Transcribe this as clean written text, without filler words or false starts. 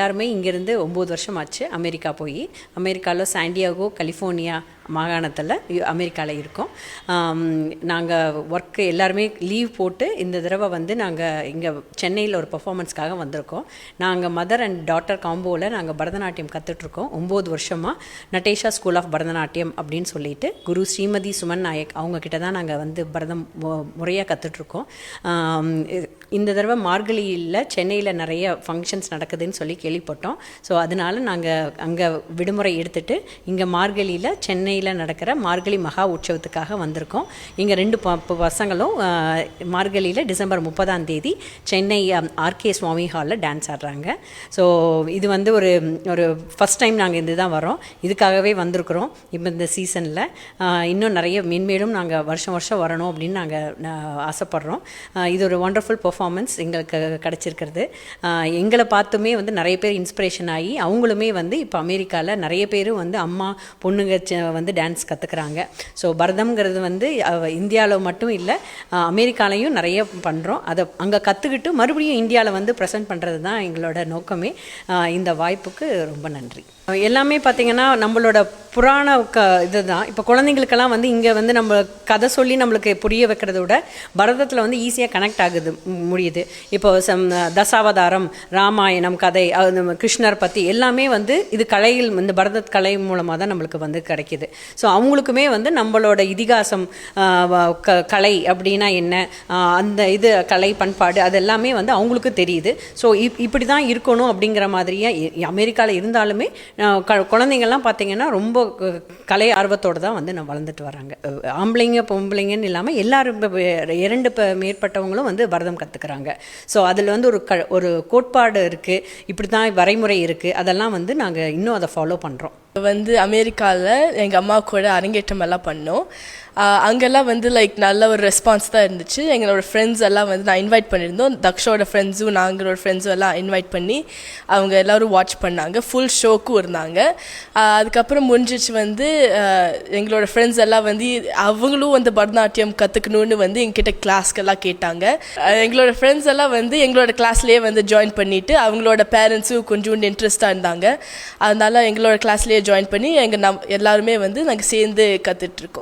எல்லாருமே இங்கேருந்து 9 வருஷம் ஆச்சு அமெரிக்கா போய். அமெரிக்காவில் சாண்டியாகோ கலிஃபோர்னியா மாகாணத்தில் அமெரிக்காவில் இருக்கோம். நாங்கள் ஒர்க்கு எல்லாருமே லீவ் போட்டு இந்த தடவை வந்து நாங்கள் இங்கே சென்னையில் ஒரு பர்ஃபார்மன்ஸ்க்காக வந்திருக்கோம். நாங்கள் மதர் அண்ட் டாட்டர் காம்போவில் நாங்கள் பரதநாட்டியம் கற்றுட்ருக்கோம் 9 வருஷமாக. நட்டேஷா ஸ்கூல் ஆஃப் பரதநாட்டியம் அப்படின்னு சொல்லிட்டு குரு ஸ்ரீமதி சுமன் நாயக் அவங்கக்கிட்ட தான் நாங்கள் வந்து பரதம் முறையாக கற்றுட்ருக்கோம். இந்த தடவை மார்கழியில் சென்னையில் நிறைய ஃபங்க்ஷன்ஸ் நடக்குதுன்னு சொல்லி கேள்விப்பட்டோம். ஸோ அதனால் நாங்கள் அங்கே விடுமுறை எடுத்துகிட்டு இங்கே மார்கழியில் சென்னையில் நடக்கிற மார்கழி மகா உற்சவத்துக்காக வந்திருக்கோம். இங்கே 2 பசங்களும் மார்கழியில் டிசம்பர் 30ஆம் தேதி சென்னை ஆர்கே சுவாமி ஹாலில் டான்ஸ் ஆடுறாங்க. ஸோ இது வந்து ஒரு ஃபஸ்ட் டைம் நாங்கள் இது தான் வரோம், இதுக்காகவே வந்திருக்கிறோம். இப்போ இந்த சீசனில் இன்னும் நிறைய மென்மேலும் நாங்கள் வருஷம் வரணும் அப்படின்னு நாங்கள் ஆசைப்பட்றோம். இது ஒரு ஒண்டர்ஃபுல் பர்ஃபார்மன்ஸ் எங்களுக்கு கிடச்சிருக்கிறது. எங்களை பார்த்துமே வந்து நிறைய பேர் இன்ஸ்பிரேஷன் ஆகி அவங்களுமே வந்து இப்போ அமெரிக்காவில் நிறைய பேர் வந்து அம்மா பொண்ணுங்க வந்து டான்ஸ் கற்றுக்குறாங்க. ஸோ பரதம்ங்கிறது வந்து இந்தியாவில் மட்டும் இல்லை, அமெரிக்காலையும் நிறைய பண்ணுறோம். அதை அங்கே கற்றுக்கிட்டு மறுபடியும் இந்தியாவில் வந்து ப்ரெசென்ட் பண்ணுறது தான் எங்களோட நோக்கமே. இந்த வாய்ப்புக்கு ரொம்ப நன்றி. எல்லாமே பார்த்திங்கன்னா நம்மளோட புராண இது தான். இப்போ குழந்தைங்களுக்கெல்லாம் வந்து இங்கே வந்து நம்ம கதை சொல்லி நம்மளுக்கு புரிய வைக்கிறத விட பரதத்தில் வந்து ஈஸியாக கனெக்ட் ஆகுது முடியுது. இப்போ தசாவதாரம், ராமாயணம் கதை, கிருஷ்ணர் பற்றி எல்லாமே வந்து இது கலையில் இந்த பரத கலை மூலமாக தான் நம்மளுக்கு வந்து கிடைக்கிது. ஸோ அவங்களுக்குமே வந்து நம்மளோட இதிகாசம் கலை அப்படின்னா என்ன, அந்த இது கலை பண்பாடு அதெல்லாமே வந்து அவங்களுக்கு தெரியுது. ஸோ இப்படி தான் இருக்கணும் அப்படிங்கிற மாதிரியே அமெரிக்காவில் இருந்தாலுமே குழந்தைங்கள்லாம் பார்த்திங்கன்னா ரொம்ப கலை ஆர்வத்தோடு தான் வந்து நான் வளர்ந்துட்டு வராங்க. ஆம்பளைங்க பொம்பளைங்கன்னு இல்லாமல் எல்லாரும் 2 மேற்பட்டவங்களும் வந்து பரதம் கற்றுக்குறாங்க. ஸோ அதில் வந்து ஒரு கோட்பாடு இருக்குது, இப்படி தான் வரைமுறை இருக்குது. அதெல்லாம் வந்து நாங்கள் இன்னும் அதை ஃபாலோ பண்ணுறோம். வந்து அமெரிக்காவில் எங்கள் அம்மா கூட அரங்கேற்றம் எல்லாம் பண்ணோம். அங்கெல்லாம் வந்து நல்ல ஒரு ரெஸ்பான்ஸ் தான் இருந்துச்சு. எங்களோட ஃப்ரெண்ட்ஸ் எல்லாம் வந்து நான் இன்வைட் பண்ணியிருந்தோம். தக்ஷோட ஃப்ரெண்ட்ஸும் நாங்களோட ஃப்ரெண்ட்ஸும் எல்லாம் இன்வைட் பண்ணி அவங்க எல்லோரும் வாட்ச் பண்ணாங்க. ஃபுல் ஷோக்கும் இருந்தாங்க. அதுக்கப்புறம் முடிஞ்சிச்சு வந்து எங்களோட ஃப்ரெண்ட்ஸ் எல்லாம் வந்து அவங்களும் வந்து பரதநாட்டியம் கற்றுக்கணுன்னு வந்து எங்ககிட்ட கிளாஸ்க்கெல்லாம் கேட்டாங்க. எங்களோட ஃப்ரெண்ட்ஸ் எல்லாம் வந்து எங்களோட கிளாஸ்லேயே வந்து ஜாயின் பண்ணிவிட்டு அவங்களோட பேரண்ட்ஸும் கொஞ்சம் இன்ட்ரெஸ்டாக இருந்தாங்க. அதனால எங்களோட கிளாஸ்லேயே ஜாயின் பண்ணி எல்லாருமே வந்து நாங்கள் சேர்ந்து கற்றுட்ருக்கோம்.